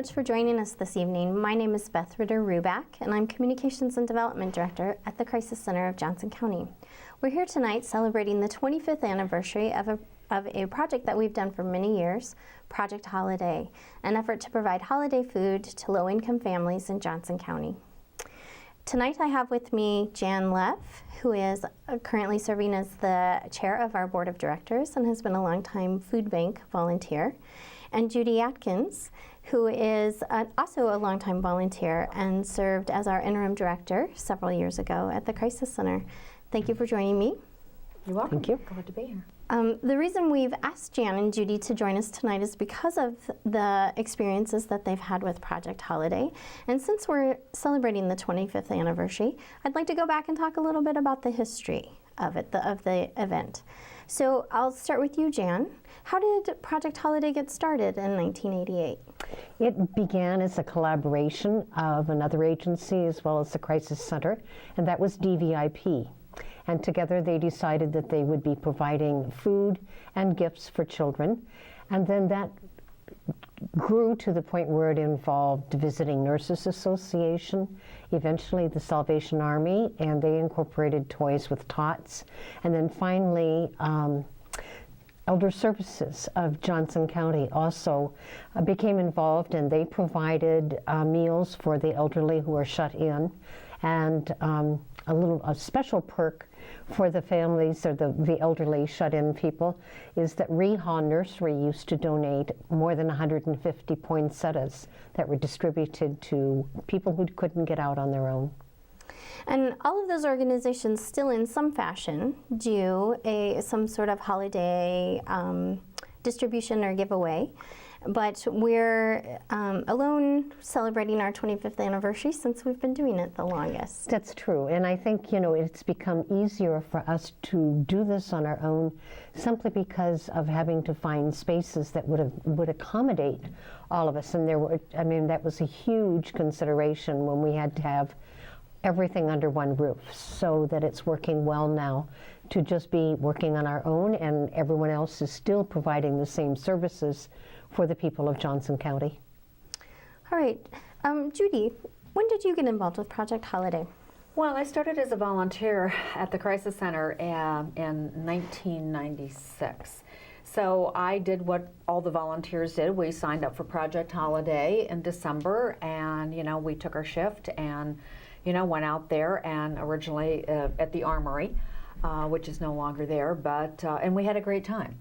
much for joining us this evening. My name is Beth Ritter-Ruback, and I'm Communications and Development Director at the Crisis Center of Johnson County. We're here tonight celebrating the 25th anniversary of a project that we've done for many years, Project Holiday, an effort to provide holiday food to low-income families in Johnson County. Tonight I have with me Jan Leff, who is currently serving as the chair of our board of directors and has been a longtime food bank volunteer, and Judy Atkins, who is also a longtime volunteer and served as our interim director several years ago at the Crisis Center. Thank you for joining me. You're welcome. Thank you. Glad to be here. The reason we've asked Jan and Judy to join us tonight is because of the experiences that they've had with Project Holiday. And since we're celebrating the 25th anniversary, I'd like to go back and talk a little bit about the history of it, of the event. So I'll start with you, Jan. How did Project Holiday get started in 1988? It began as a collaboration of another agency as well as the Crisis Center, and that was DVIP. And together they decided that they would be providing food and gifts for children. And then that grew to the point where it involved Visiting Nurses Association, eventually the Salvation Army, and they incorporated Toys with Tots. And then finally, Elder Services of Johnson County also became involved, and they provided meals for the elderly who are shut in, and a special perk for the families or the elderly shut-in people is that Reha Nursery used to donate more than 150 poinsettias that were distributed to people who couldn't get out on their own. And all of those organizations still in some fashion do some sort of holiday distribution or giveaway. But we're alone celebrating our 25th anniversary since we've been doing it the longest. That's true, and I think, it's become easier for us to do this on our own simply because of having to find spaces that would accommodate all of us. And that was a huge consideration when we had to have everything under one roof, so that it's working well now to just be working on our own, and everyone else is still providing the same services for the people of Johnson County. All right. Judy, when did you get involved with Project Holiday? Well, I started as a volunteer at the Crisis Center in 1996. So I did what all the volunteers did. We signed up for Project Holiday in December, and we took our shift and went out there, and originally at the Armory, which is no longer there, but and we had a great time.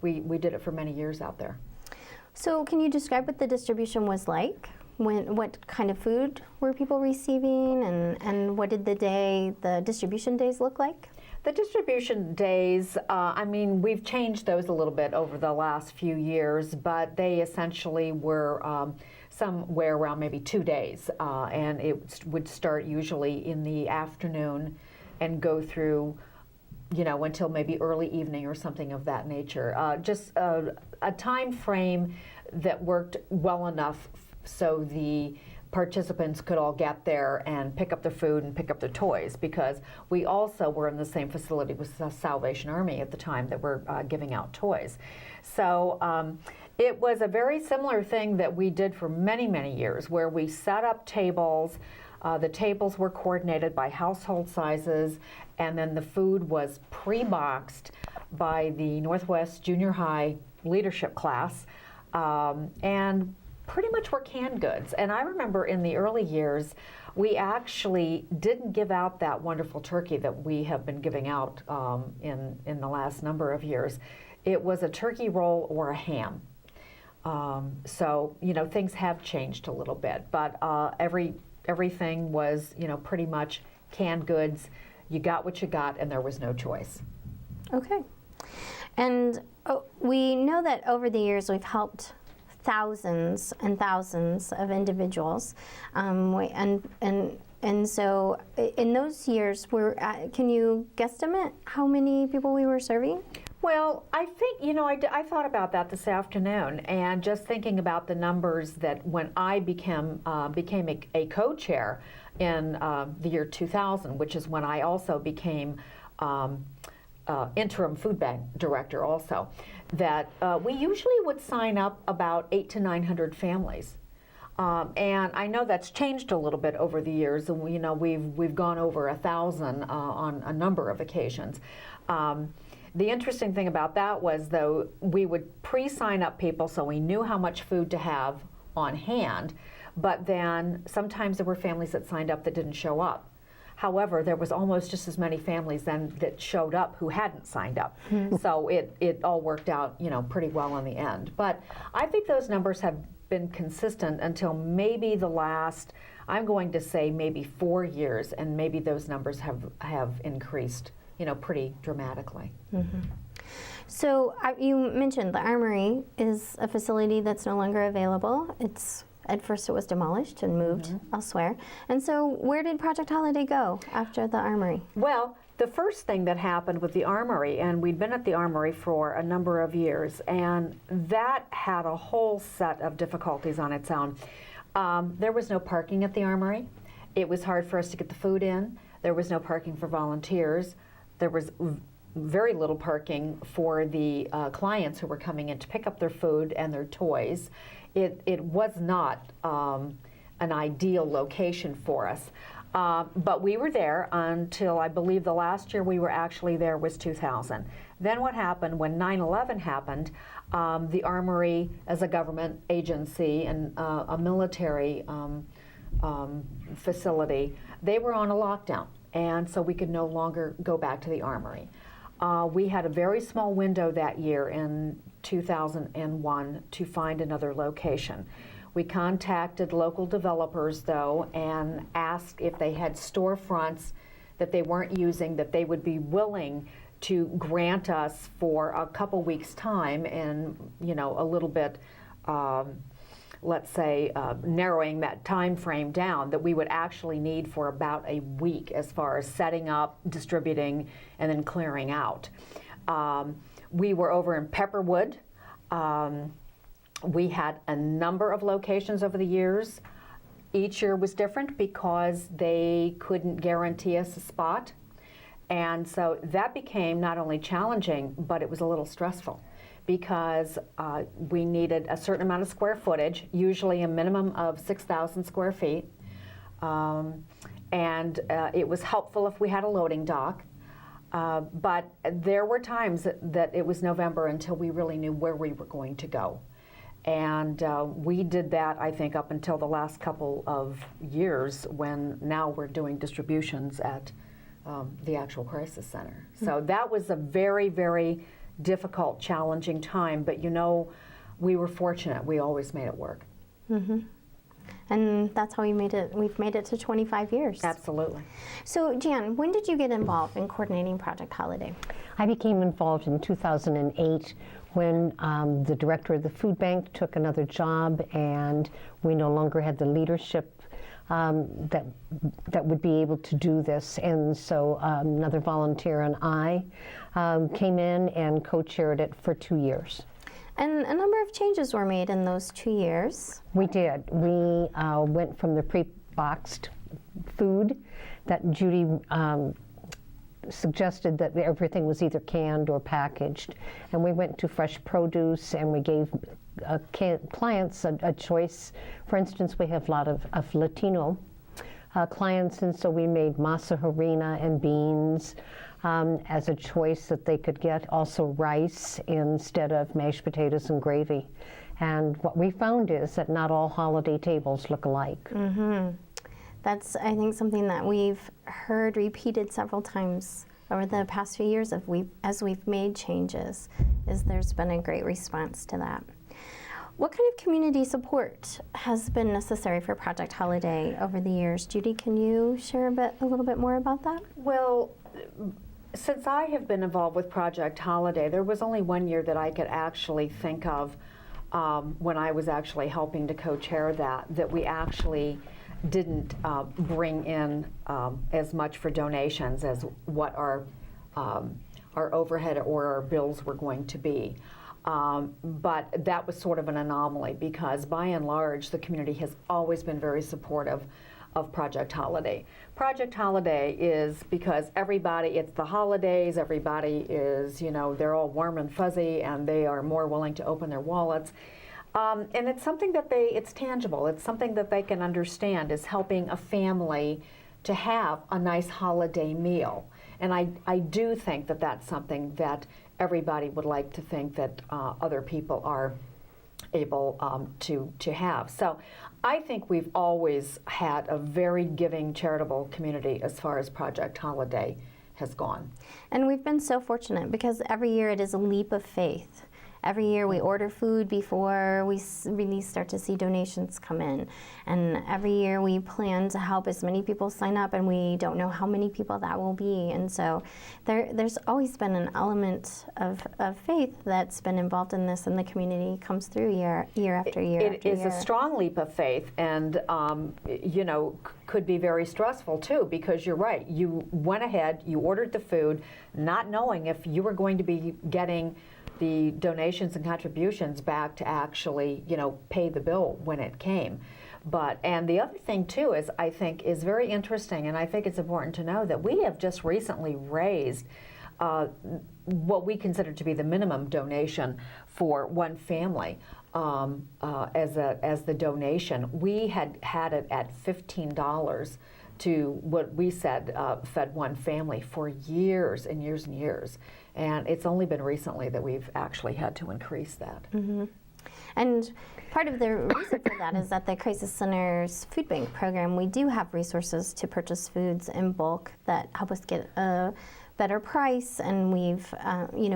We did it for many years out there. So can you describe what the distribution was like? What kind of food were people receiving, and what did the distribution days look like? The distribution days, we've changed those a little bit over the last few years, but they essentially were somewhere around maybe 2 days, and it would start usually in the afternoon and go through until maybe early evening or something of that nature. Just a time frame that worked well enough so the participants could all get there and pick up their food and pick up their toys, because we also were in the same facility with the Salvation Army at the time that were giving out toys. So it was a very similar thing that we did for many, many years, where we set up tables. The tables were coordinated by household sizes, and then the food was pre-boxed by the Northwest Junior High leadership class, and pretty much were canned goods. And I remember in the early years, we actually didn't give out that wonderful turkey that we have been giving out in the last number of years. It was a turkey roll or a ham. So things have changed a little bit, but everything was, pretty much canned goods. You got what you got, and there was no choice. Okay. And we know that over the years we've helped thousands and thousands of individuals, and so in those years, can you guesstimate how many people we were serving? Well, I think, I thought about that this afternoon, and just thinking about the numbers that when I became a co-chair in the year 2000, which is when I also became interim food bank director also, that we usually would sign up about 800 to 900 families. And I know that's changed a little bit over the years, and we've gone over 1,000 on a number of occasions. The interesting thing about that was, though, we would pre-sign up people so we knew how much food to have on hand, but then sometimes there were families that signed up that didn't show up. However, there was almost just as many families then that showed up who hadn't signed up. So it all worked out, pretty well in the end. But I think those numbers have been consistent until maybe the last, I'm going to say maybe 4 years, and maybe those numbers have increased, pretty dramatically. Mm-hmm. So you mentioned the Armory is a facility that's no longer available. At first it was demolished and moved elsewhere. And so where did Project Holiday go after the Armory? Well, the first thing that happened with the Armory, and we'd been at the Armory for a number of years, and that had a whole set of difficulties on its own. There was no parking at the Armory. It was hard for us to get the food in. There was no parking for volunteers. There was very little parking for the clients who were coming in to pick up their food and their toys. It was not an ideal location for us. But we were there until I believe the last year we were actually there was 2000. Then what happened when 9/11 happened, the Armory as a government agency and a military facility, they were on a lockdown, and so we could no longer go back to the Armory. We had a very small window that year in 2001 to find another location. We contacted local developers, though, and asked if they had storefronts that they weren't using that they would be willing to grant us for a couple weeks' time and, a little bit, let's say, narrowing that time frame down that we would actually need for about a week as far as setting up, distributing, and then clearing out. We were over in Pepperwood. We had a number of locations over the years. Each year was different because they couldn't guarantee us a spot. And so that became not only challenging, but it was a little stressful because we needed a certain amount of square footage, usually a minimum of 6,000 square feet. And it was helpful if we had a loading dock. But there were times that it was November until we really knew where we were going to go. And we did that, I think, up until the last couple of years when now we're doing distributions at the actual crisis center. So that was a very, very difficult, challenging time. But we were fortunate. We always made it work. Mm-hmm. And that's how we've made it to 25 years. Absolutely. So Jan, when did you get involved in coordinating Project Holiday? I became involved in 2008 when the director of the food bank took another job and we no longer had the leadership that would be able to do this. And so another volunteer and I came in and co-chaired it for 2 years. And a number of changes were made in those 2 years. We did. We went from the pre-boxed food that Judy suggested that everything was either canned or packaged. And we went to fresh produce and we gave clients a choice. For instance, we have a lot of Latino clients, and so we made masa harina and beans as a choice that they could get. Also rice instead of mashed potatoes and gravy. And what we found is that not all holiday tables look alike. Mm-hmm. That's, I think, something that we've heard repeated several times over the past few years as we've made changes, is there's been a great response to that. What kind of community support has been necessary for Project Holiday over the years? Judy, can you share a little bit more about that? Well, since I have been involved with Project Holiday, there was only 1 year that I could actually think of when I was actually helping to co-chair that we actually didn't bring in as much for donations as what our overhead or our bills were going to be. But that was sort of an anomaly because by and large the community has always been very supportive of Project Holiday. Project Holiday is because everybody, it's the holidays, everybody is, they're all warm and fuzzy and they are more willing to open their wallets. And it's something that it's tangible. It's something that they can understand is helping a family to have a nice holiday meal. And I do think that that's something that everybody would like to think that other people are able to have. So I think we've always had a very giving, charitable community as far as Project Holiday has gone. And we've been so fortunate because every year it is a leap of faith. Every year we order food before we really start to see donations come in. And every year we plan to help as many people sign up, and we don't know how many people that will be. And so there's always been an element of faith that's been involved in this, and the community comes through year after year. It is a strong leap of faith, and could be very stressful too, because you're right. You went ahead, you ordered the food, not knowing if you were going to be getting the donations and contributions back to actually, pay the bill when it came. And the other thing too is, I think, is very interesting, and I think it's important to know that we have just recently raised what we consider to be the minimum donation for one family as the donation. We had it at $15 to what we said fed one family for years and years and years. And it's only been recently that we've actually had to increase that. Mm-hmm. And part of the reason for that is that the Crisis Center's food bank program, we do have resources to purchase foods in bulk that help us get a better price, and we've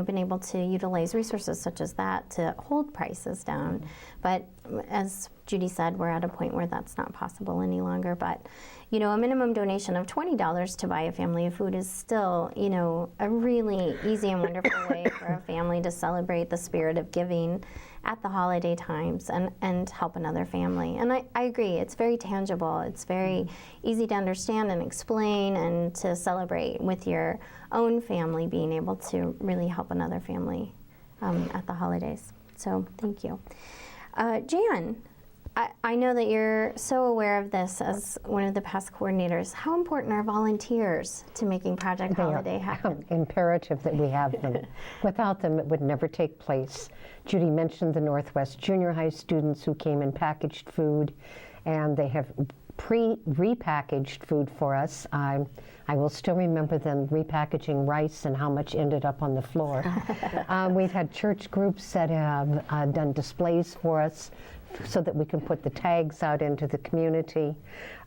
been able to utilize resources such as that to hold prices down. Mm-hmm. But as Judy said, we're at a point where that's not possible any longer. But a minimum donation of $20 to buy a family of food is still, a really easy and wonderful way for a family to celebrate the spirit of giving at the holiday times and help another family. And I agree, it's very tangible. It's very easy to understand and explain and to celebrate with your own family, being able to really help another family at the holidays. So thank you. Jan, I know that you're so aware of this as one of the past coordinators. How important are volunteers to making Project Holiday happen? Imperative that we have them. Without them, it would never take place. Judy mentioned the Northwest Junior High students who came and packaged food, and they have repackaged food for us. I will still remember them repackaging rice and how much ended up on the floor. We've had church groups that have done displays for us so that we can put the tags out into the community.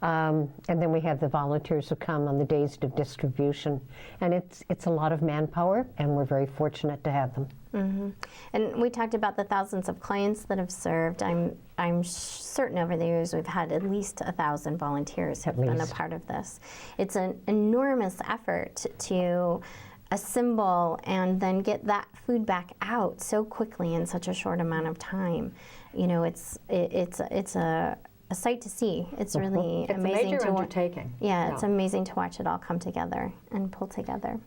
And then we have the volunteers who come on the days of distribution. And it's a lot of manpower, and we're very fortunate to have them. Mm-hmm. And we talked about the thousands of clients that have served. I'm certain over the years we've had at least 1,000 volunteers who have been a part of this. It's an enormous effort to assemble and then get that food back out so quickly in such a short amount of time. It's a sight to see. It's really it's amazing. It's a major undertaking. Yeah, it's amazing to watch it all come together and pull together.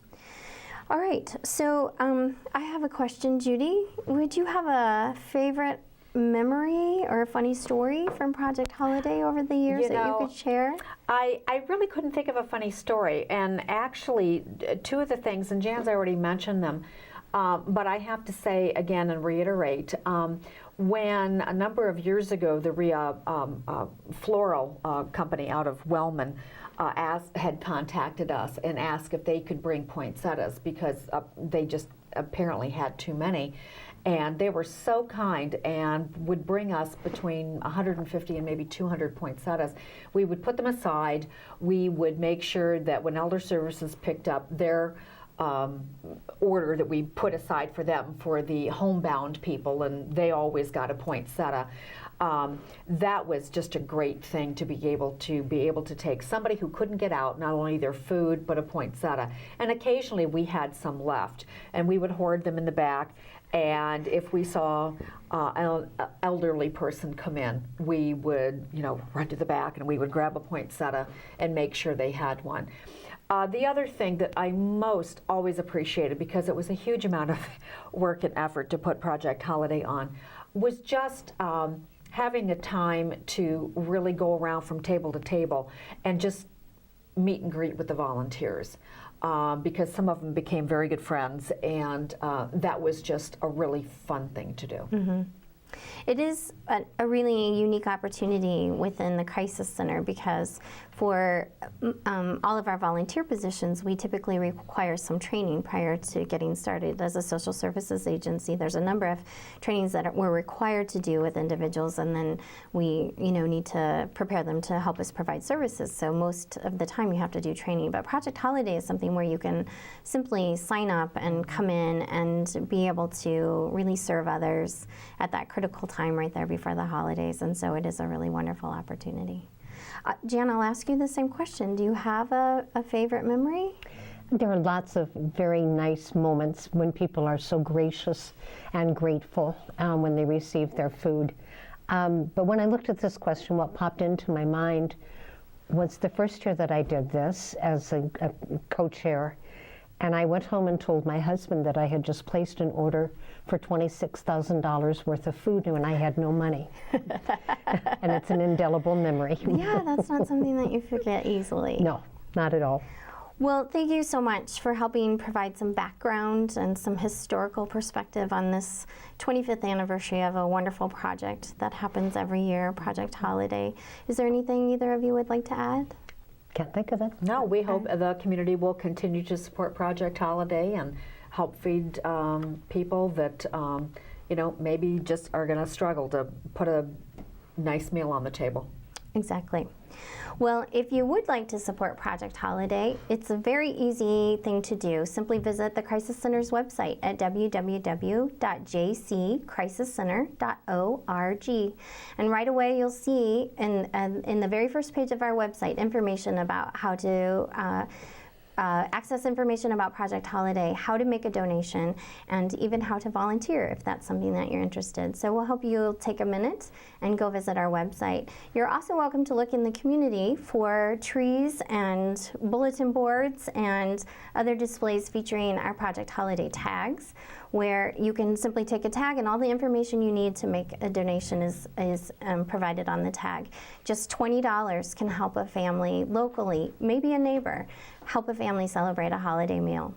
All right, so I have a question, Judy. Would you have a favorite memory or a funny story from Project Holiday over the years that you could share? I really couldn't think of a funny story, and actually two of the things, and Jan's already mentioned them, but I have to say again and reiterate, when a number of years ago the floral company out of Wellman had contacted us and asked if they could bring poinsettias because they just apparently had too many. And they were so kind and would bring us between 150 and maybe 200 poinsettias. We would put them aside. We would make sure that when Elder Services picked up their order that we put aside for them for the homebound people, and they always got a poinsettia. That was just a great thing to be able to take somebody who couldn't get out not only their food but a poinsettia. And occasionally we had some left, and we would hoard them in the back. And if we saw an elderly person come in, we would, run to the back and we would grab a poinsettia and make sure they had one. The other thing that I most always appreciated, because it was a huge amount of work and effort to put Project Holiday on, was just having a time to really go around from table to table and just meet and greet with the volunteers. Because some of them became very good friends, and that was just a really fun thing to do. Mm-hmm. It is a really unique opportunity within the Crisis Center because for all of our volunteer positions, we typically require some training prior to getting started. As a social services agency, there's a number of trainings that we're required to do with individuals, and then we need to prepare them to help us provide services. So most of the time you have to do training. But Project Holiday is something where you can simply sign up and come in and be able to really serve others at that critical time right there before the holidays, and so it is a really wonderful opportunity. Jan, I'll ask you the same question. Do you have a favorite memory? There are lots of very nice moments when people are so gracious and grateful when they receive their food. But when I looked at this question, what popped into my mind was the first year that I did this as a co-chair. And I went home and told my husband that I had just placed an order for $26,000 worth of food and I had no money. And it's an indelible memory. Yeah, that's not something that you forget easily. No, not at all. Well, thank you so much for helping provide some background and some historical perspective on this 25th anniversary of a wonderful project that happens every year, Project Holiday. Is there anything either of you would like to add? Can't think of it. No, we hope the community will continue to support Project Holiday and help feed people that, maybe just are going to struggle to put a nice meal on the table. Exactly. Well, if you would like to support Project Holiday, it's a very easy thing to do. Simply visit the Crisis Center's website at www.jccrisiscenter.org. And right away you'll see in the very first page of our website information about how to access information about Project Holiday, how to make a donation, and even how to volunteer if that's something that you're interested. So we'll hope you'll take a minute and go visit our website. You're also welcome to look in the community for trees and bulletin boards and other displays featuring our Project Holiday tags, where you can simply take a tag and all the information you need to make a donation is provided on the tag. Just $20 can help a family locally, maybe a neighbor, help a family celebrate a holiday meal.